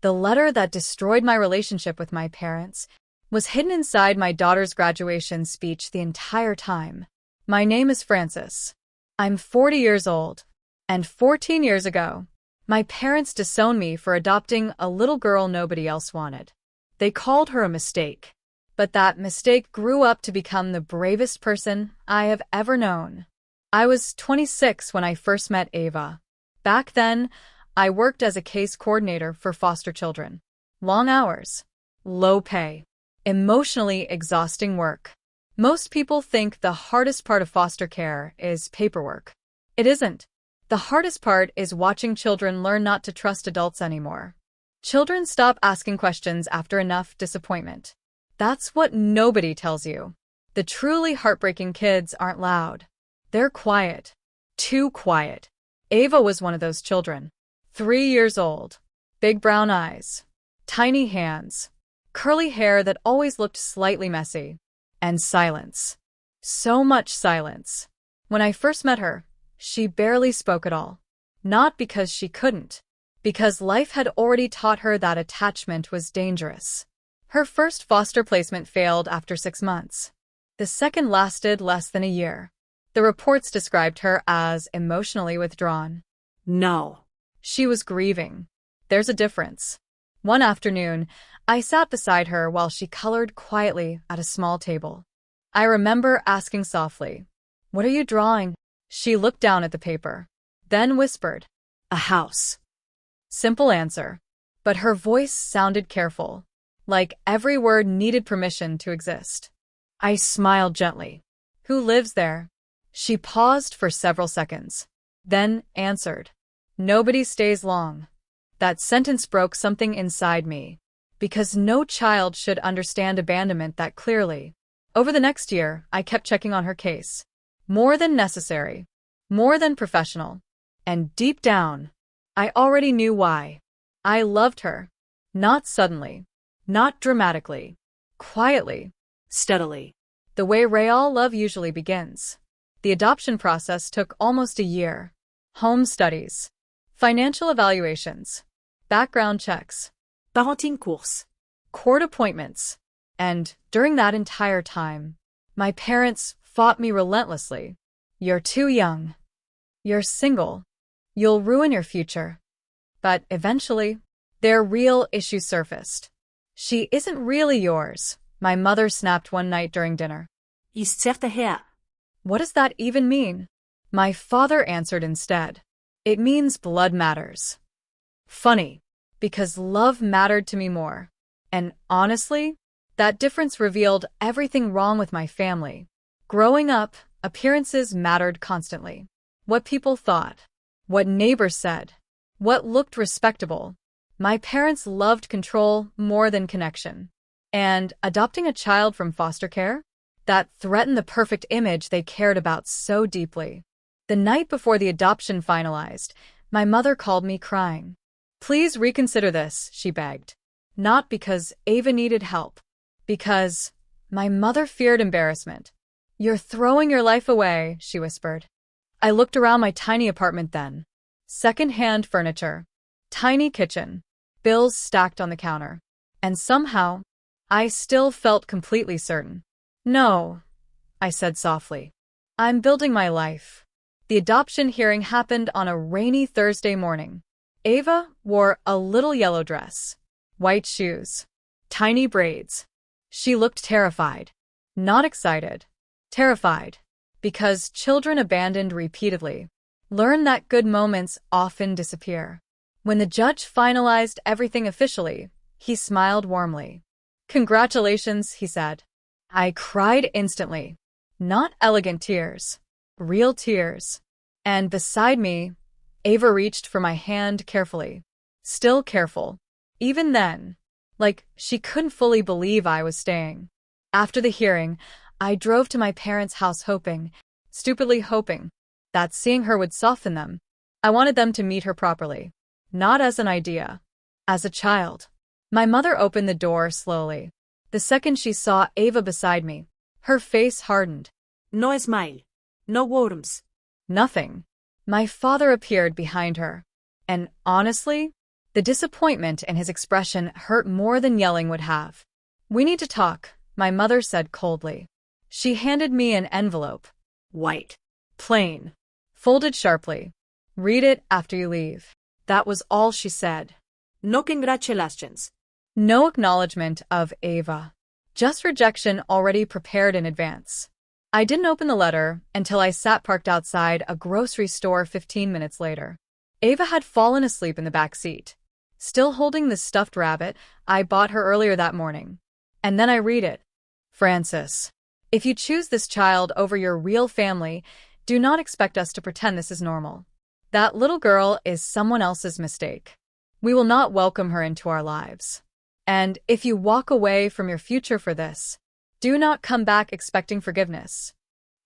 The letter that destroyed my relationship with my parents was hidden inside my daughter's graduation speech the entire time. My name is Frances. I'm 40 years old, and 14 years ago, my parents disowned me for adopting a little girl nobody else wanted. They called her a mistake, but that mistake grew up to become the bravest person I have ever known. I was 26 when I first met Ava. Back then, I worked as a case coordinator for foster children. Long hours, low pay, emotionally exhausting work. Most people think the hardest part of foster care is paperwork. It isn't. The hardest part is watching children learn not to trust adults anymore. Children stop asking questions after enough disappointment. That's what nobody tells you. The truly heartbreaking kids aren't loud. They're quiet. Too quiet. Ava was one of those children. 3 years old. Big brown eyes. Tiny hands. Curly hair that always looked slightly messy. And silence. So much silence. When I first met her, she barely spoke at all. Not because she couldn't. Because life had already taught her that attachment was dangerous. Her first foster placement failed after 6 months. The second lasted less than a year. The reports described her as emotionally withdrawn. No. She was grieving. There's a difference. One afternoon, I sat beside her while she colored quietly at a small table. I remember asking softly, "What are you drawing?" She looked down at the paper, then whispered, "A house." Simple answer, but her voice sounded careful, like every word needed permission to exist. I smiled gently. "Who lives there?" She paused for several seconds, then answered, "Nobody stays long." That sentence broke something inside me, because no child should understand abandonment that clearly. Over the next year, I kept checking on her case. More than necessary, more than professional, and deep down, I already knew why. I loved her. Not suddenly, not dramatically, quietly, steadily, the way real love usually begins. The adoption process took almost a year. Home studies, financial evaluations, background checks, parenting course, court appointments, and during that entire time, my parents fought me relentlessly. "You're too young. You're single. You'll ruin your future." But eventually, their real issues surfaced. "She isn't really yours," my mother snapped one night during dinner. "Ist her." What does that even mean? My father answered instead. "It means blood matters." Funny, because love mattered to me more. And honestly, that difference revealed everything wrong with my family. Growing up, appearances mattered constantly. What people thought, what neighbors said, what looked respectable. My parents loved control more than connection. And adopting a child from foster care? That threatened the perfect image they cared about so deeply. The night before the adoption finalized, my mother called me crying. "Please reconsider this," she begged. Not because Ava needed help, because my mother feared embarrassment. "You're throwing your life away," she whispered. I looked around my tiny apartment then. Second-hand furniture, tiny kitchen, bills stacked on the counter. And somehow, I still felt completely certain. "No," I said softly. "I'm building my life." The adoption hearing happened on a rainy Thursday morning. Ava wore a little yellow dress, white shoes, tiny braids. She looked terrified. Not excited. Terrified. Because children abandoned repeatedly learn that good moments often disappear. When the judge finalized everything officially, he smiled warmly. "Congratulations," he said. I cried instantly. Not elegant tears. Real tears. And beside me, Ava reached for my hand carefully. Still careful. Even then. Like she couldn't fully believe I was staying. After the hearing, I drove to my parents' house hoping, stupidly hoping, that seeing her would soften them. I wanted them to meet her properly. Not as an idea. As a child. My mother opened the door slowly. The second she saw Ava beside me, her face hardened. "No smile. No words." Nothing. My father appeared behind her. And honestly, The disappointment in his expression hurt more than yelling would have. "We need to talk," my mother said coldly. She handed me an envelope. White. Plain. Folded sharply. "Read it after you leave." That was all she said. No congratulations. No acknowledgement of Ava. Just rejection already prepared in advance. I didn't open the letter until I sat parked outside a grocery store 15 minutes later. Ava had fallen asleep in the back seat, still holding the stuffed rabbit I bought her earlier that morning. And then I read it. "Francis, if you choose this child over your real family, do not expect us to pretend this is normal. That little girl is someone else's mistake. We will not welcome her into our lives. And if you walk away from your future for this, do not come back expecting forgiveness."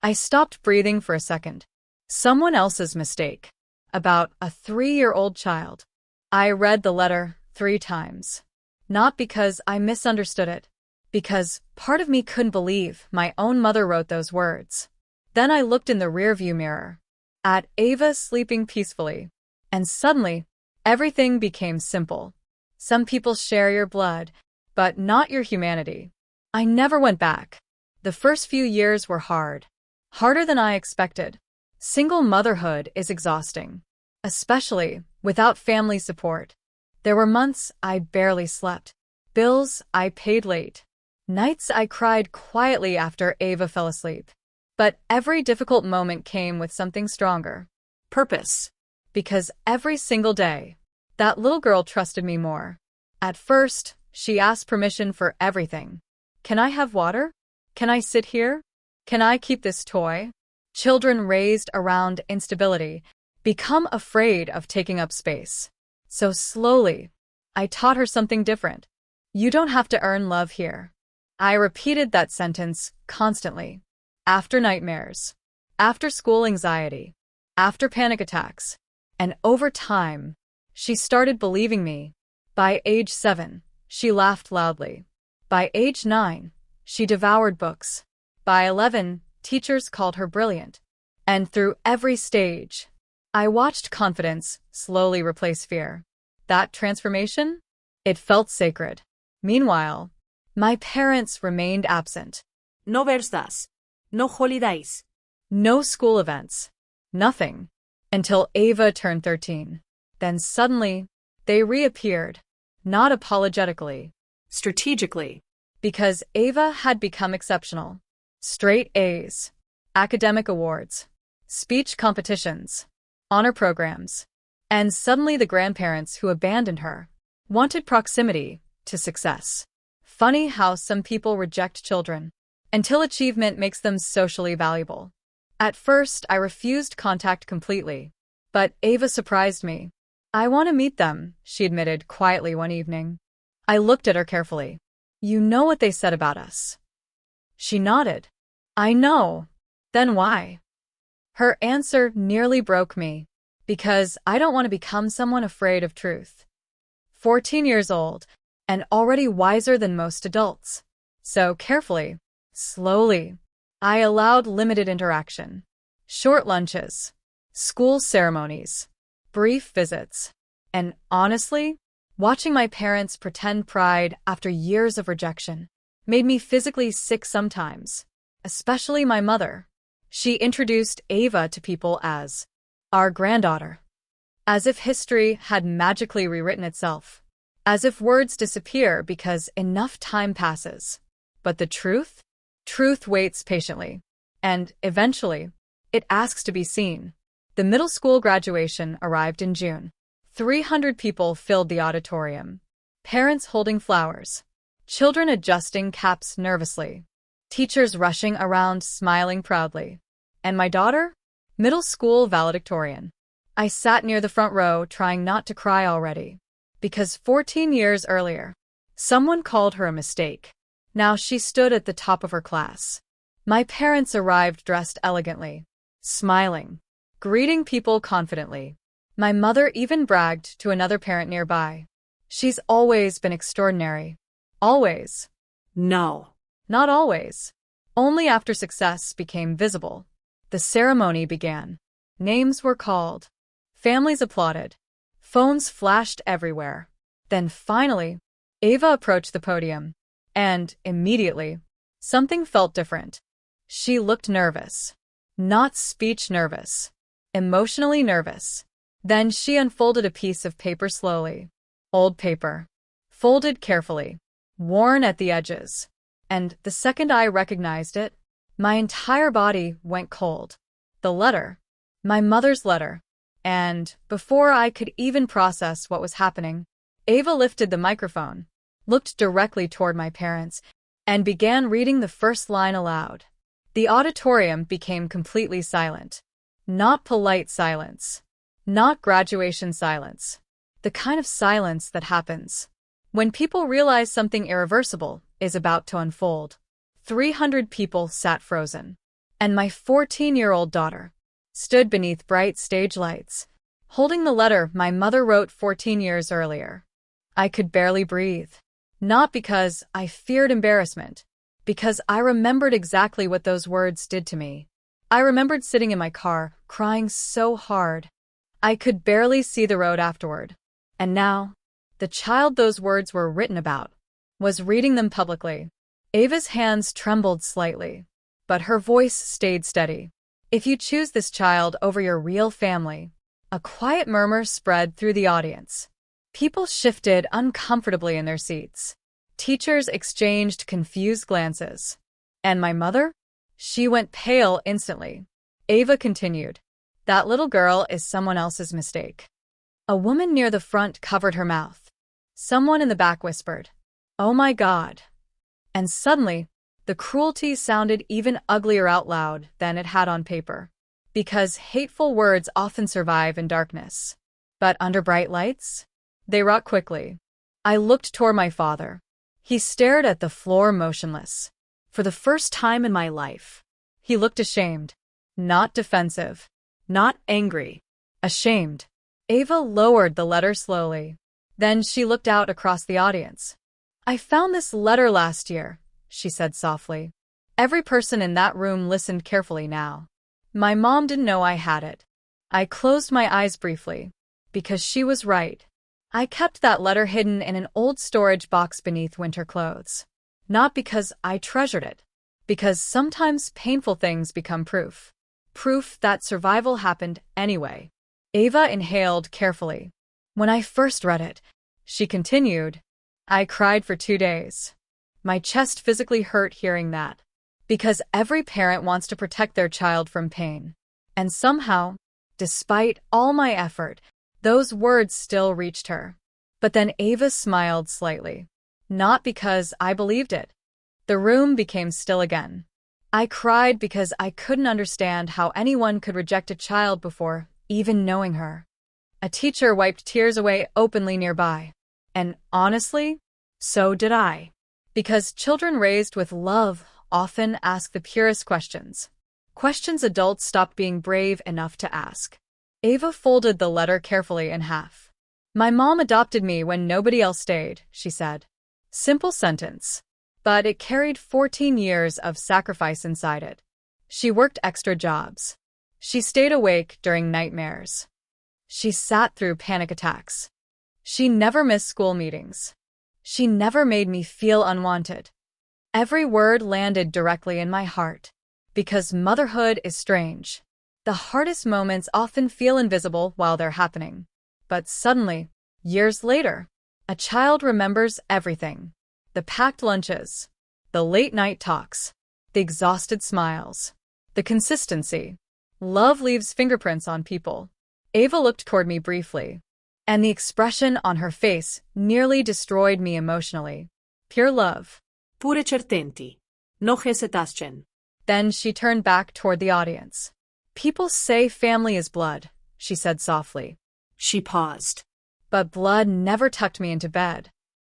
I stopped breathing for a second. Someone else's mistake. About a 3-year-old child. I read the letter 3 times. Not because I misunderstood it, because part of me couldn't believe my own mother wrote those words. Then I looked in the rearview mirror at Ava sleeping peacefully, and suddenly, everything became simple. Some people share your blood, but not your humanity. I never went back. The first few years were hard. Harder than I expected. Single motherhood is exhausting, especially without family support. There were months I barely slept. Bills I paid late. Nights I cried quietly after Ava fell asleep. But every difficult moment came with something stronger. Purpose. Because every single day, that little girl trusted me more. At first, she asked permission for everything. "Can I have water? Can I sit here? Can I keep this toy?" Children raised around instability become afraid of taking up space. So slowly, I taught her something different. "You don't have to earn love here." I repeated that sentence constantly. After nightmares, after school anxiety, after panic attacks, and over time, she started believing me. By age 7, she laughed loudly. By age 9, she devoured books. By 11, teachers called her brilliant. And through every stage, I watched confidence slowly replace fear. That transformation? It felt sacred. Meanwhile, my parents remained absent. No birthdays. No holidays. No school events. Nothing. Until Ava turned 13. Then suddenly, they reappeared. Not apologetically. Strategically. Because Ava had become exceptional. Straight A's. Academic awards. Speech competitions. Honor programs. And suddenly the grandparents who abandoned her wanted proximity to success. Funny how some people reject children until achievement makes them socially valuable. At first, I refused contact completely. But Ava surprised me. "I want to meet them," she admitted quietly one evening. I looked at her carefully. "You know what they said about us." She nodded. "I know." "Then why?" Her answer nearly broke me. "Because I don't want to become someone afraid of truth." 14 years old, and already wiser than most adults. So carefully, slowly, I allowed limited interaction. Short lunches, school ceremonies, brief visits, and honestly, watching my parents pretend pride after years of rejection made me physically sick sometimes, especially my mother. She introduced Ava to people as our granddaughter, as if history had magically rewritten itself, as if words disappear because enough time passes. But the truth? Truth waits patiently, and eventually, it asks to be seen. The middle school graduation arrived in June. 300 people filled the auditorium. Parents holding flowers. Children adjusting caps nervously. Teachers rushing around smiling proudly. And my daughter? Middle school valedictorian. I sat near the front row trying not to cry already. Because 14 years earlier, someone called her a mistake. Now she stood at the top of her class. My parents arrived dressed elegantly, smiling, greeting people confidently. My mother even bragged to another parent nearby. She's always been extraordinary. Always. No. Not always. Only after success became visible. The ceremony began. Names were called. Families applauded. Phones flashed everywhere. Then finally, Ava approached the podium. And, immediately, something felt different. She looked nervous. Not speech nervous. Emotionally nervous. Then she unfolded a piece of paper slowly. Old paper. Folded carefully. Worn at the edges. And the second I recognized it, my entire body went cold. The letter. My mother's letter. And, before I could even process what was happening, Ava lifted the microphone, looked directly toward my parents, and began reading the first line aloud. The auditorium became completely silent. Not polite silence. Not graduation silence. The kind of silence that happens when people realize something irreversible is about to unfold. 300 people sat frozen. And my 14-year-old daughter stood beneath bright stage lights, holding the letter my mother wrote 14 years earlier. I could barely breathe. Not because I feared embarrassment, because I remembered exactly what those words did to me. I remembered sitting in my car, crying so hard. I could barely see the road afterward. And now, the child those words were written about was reading them publicly. Ava's hands trembled slightly, but her voice stayed steady. If you choose this child over your real family. A quiet murmur spread through the audience. People shifted uncomfortably in their seats. Teachers exchanged confused glances. And my mother? She went pale instantly. Ava continued. That little girl is someone else's mistake. A woman near the front covered her mouth. Someone in the back whispered, "Oh my God." And suddenly, the cruelty sounded even uglier out loud than it had on paper. Because hateful words often survive in darkness. But under bright lights? They rot quickly. I looked toward my father. He stared at the floor motionless. For the first time in my life, he looked ashamed. Not defensive. Not angry. Ashamed. Ava lowered the letter slowly. Then she looked out across the audience. I found this letter last year, she said softly. Every person in that room listened carefully now. My mom didn't know I had it. I closed my eyes briefly. Because she was right. I kept that letter hidden in an old storage box beneath winter clothes. Not because I treasured it. Because sometimes painful things become proof. Proof that survival happened anyway. Ava inhaled carefully. When I first read it, she continued, I cried for 2 days. My chest physically hurt hearing that. Because every parent wants to protect their child from pain. And somehow, despite all my effort, those words still reached her. But then Ava smiled slightly. Not because I believed it. The room became still again. I cried because I couldn't understand how anyone could reject a child before even knowing her. A teacher wiped tears away openly nearby. And honestly, so did I. Because children raised with love often ask the purest questions. Questions adults stopped being brave enough to ask. Ava folded the letter carefully in half. My mom adopted me when nobody else stayed, she said. Simple sentence. But it carried 14 years of sacrifice inside it. She worked extra jobs. She stayed awake during nightmares. She sat through panic attacks. She never missed school meetings. She never made me feel unwanted. Every word landed directly in my heart. Because motherhood is strange. The hardest moments often feel invisible while they're happening. But suddenly, years later, a child remembers everything. The packed lunches, the late-night talks, the exhausted smiles, the consistency. Love leaves fingerprints on people. Ava looked toward me briefly, and the expression on her face nearly destroyed me emotionally. Pure love. Pure certenti. No hesitation. Then she turned back toward the audience. People say family is blood, she said softly. She paused. But blood never tucked me into bed.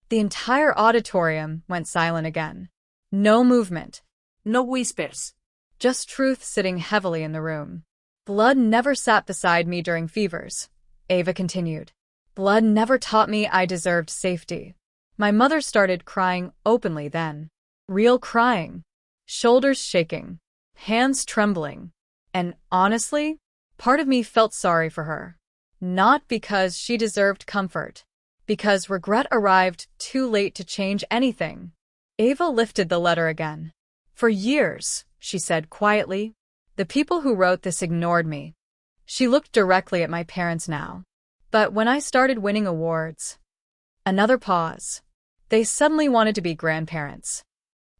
The entire auditorium went silent again. No movement. No whispers. Just truth sitting heavily in the room. Blood never sat beside me during fevers, Ava continued. Blood never taught me I deserved safety. My mother started crying openly then. Real crying. Shoulders shaking. Hands trembling. And honestly, part of me felt sorry for her. Not because she deserved comfort, because regret arrived too late to change anything. Ava lifted the letter again. For years, she said quietly, the people who wrote this ignored me. She looked directly at my parents now. But when I started winning awards, another pause. They suddenly wanted to be grandparents.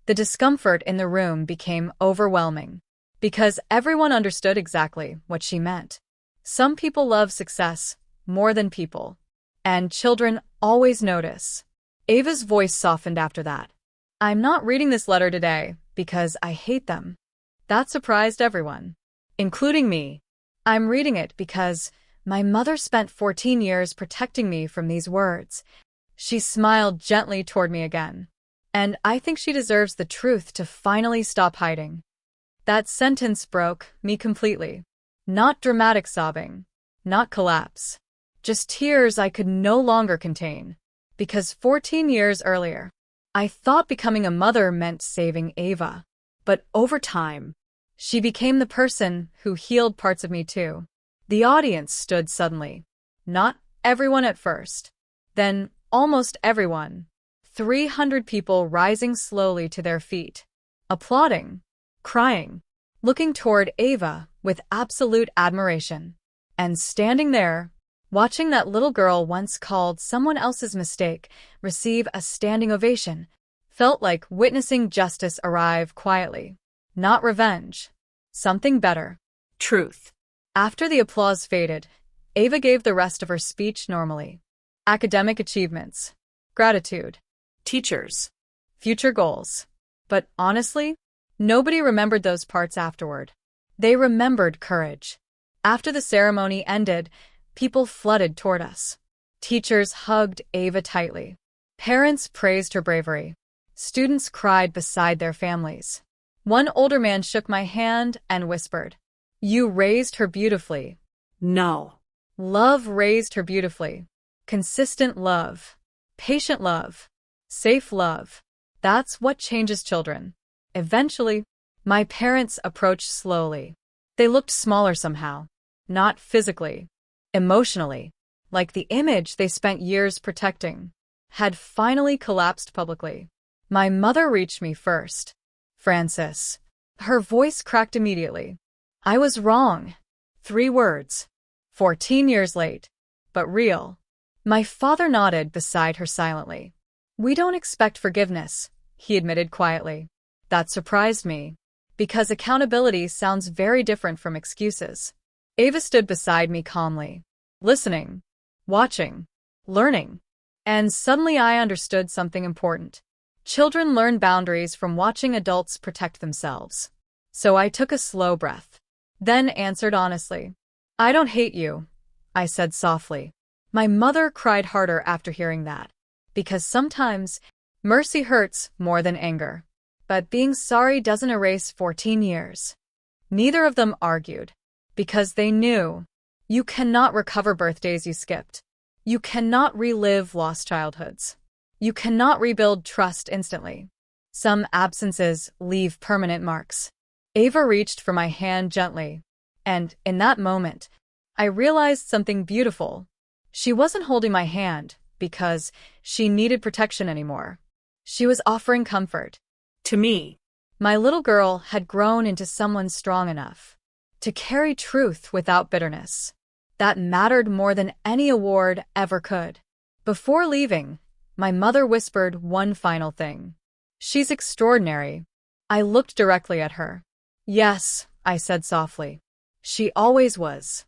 The discomfort in the room became overwhelming, because everyone understood exactly what she meant. Some people love success more than people, and children always notice. Ava's voice softened after that. I'm not reading this letter today because I hate them. That surprised everyone, including me. I'm reading it because my mother spent 14 years protecting me from these words. She smiled gently toward me again. And I think she deserves the truth to finally stop hiding. That sentence broke me completely. Not dramatic sobbing, not collapse. Just tears I could no longer contain. Because 14 years earlier, I thought becoming a mother meant saving Ava. But over time, she became the person who healed parts of me too. The audience stood suddenly. Not everyone at first. Then almost everyone. 300 people rising slowly to their feet. Applauding. Crying. Looking toward Ava with absolute admiration. And standing there, watching that little girl once called someone else's mistake receive a standing ovation, felt like witnessing justice arrive quietly. Not revenge. Something better. Truth. After the applause faded, Ava gave the rest of her speech normally. Academic achievements. Gratitude. Teachers. Future goals. But honestly, nobody remembered those parts afterward. They remembered courage. After the ceremony ended, people flooded toward us. Teachers hugged Ava tightly. Parents praised her bravery. Students cried beside their families. One older man shook my hand and whispered, "You raised her beautifully." No. Love raised her beautifully. Consistent love. Patient love. Safe love. That's what changes children. Eventually, my parents approached slowly. They looked smaller somehow. Not physically. Emotionally. Like the image they spent years protecting had finally collapsed publicly. My mother reached me first. Frances. Her voice cracked immediately. I was wrong. 3 words. 14 years late. But real. My father nodded beside her silently. We don't expect forgiveness, he admitted quietly. That surprised me, because accountability sounds very different from excuses. Ava stood beside me calmly, listening, watching, learning. And suddenly I understood something important. Children learn boundaries from watching adults protect themselves. So I took a slow breath, then answered honestly. I don't hate you, I said softly. My mother cried harder after hearing that, because sometimes mercy hurts more than anger. But being sorry doesn't erase 14 years. Neither of them argued, because they knew you cannot recover birthdays you skipped. You cannot relive lost childhoods. You cannot rebuild trust instantly. Some absences leave permanent marks. Ava reached for my hand gently, and in that moment, I realized something beautiful. She wasn't holding my hand because she needed protection anymore. She was offering comfort. To me. My little girl had grown into someone strong enough to carry truth without bitterness. That mattered more than any award ever could. Before leaving, my mother whispered one final thing. She's extraordinary. I looked directly at her. Yes, I said softly. She always was.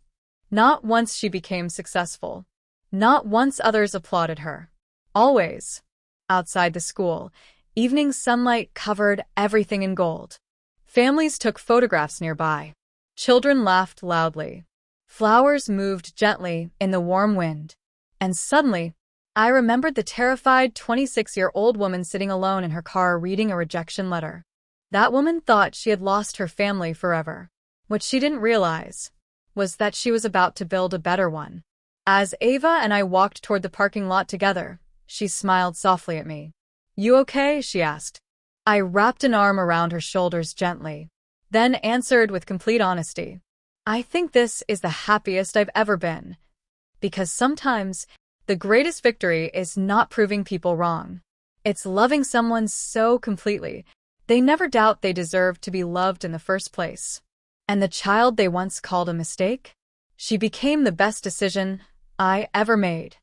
Not once she became successful. Not once others applauded her. Always. Outside the school, evening sunlight covered everything in gold. Families took photographs nearby. Children laughed loudly. Flowers moved gently in the warm wind. And suddenly, I remembered the terrified 26-year-old woman sitting alone in her car reading a rejection letter. That woman thought she had lost her family forever. What she didn't realize was that she was about to build a better one. As Ava and I walked toward the parking lot together, she smiled softly at me. You okay? She asked. I wrapped an arm around her shoulders gently, then answered with complete honesty. I think this is the happiest I've ever been. Because sometimes the greatest victory is not proving people wrong. It's loving someone so completely, they never doubt they deserve to be loved in the first place. And the child they once called a mistake? She became the best decision I ever made.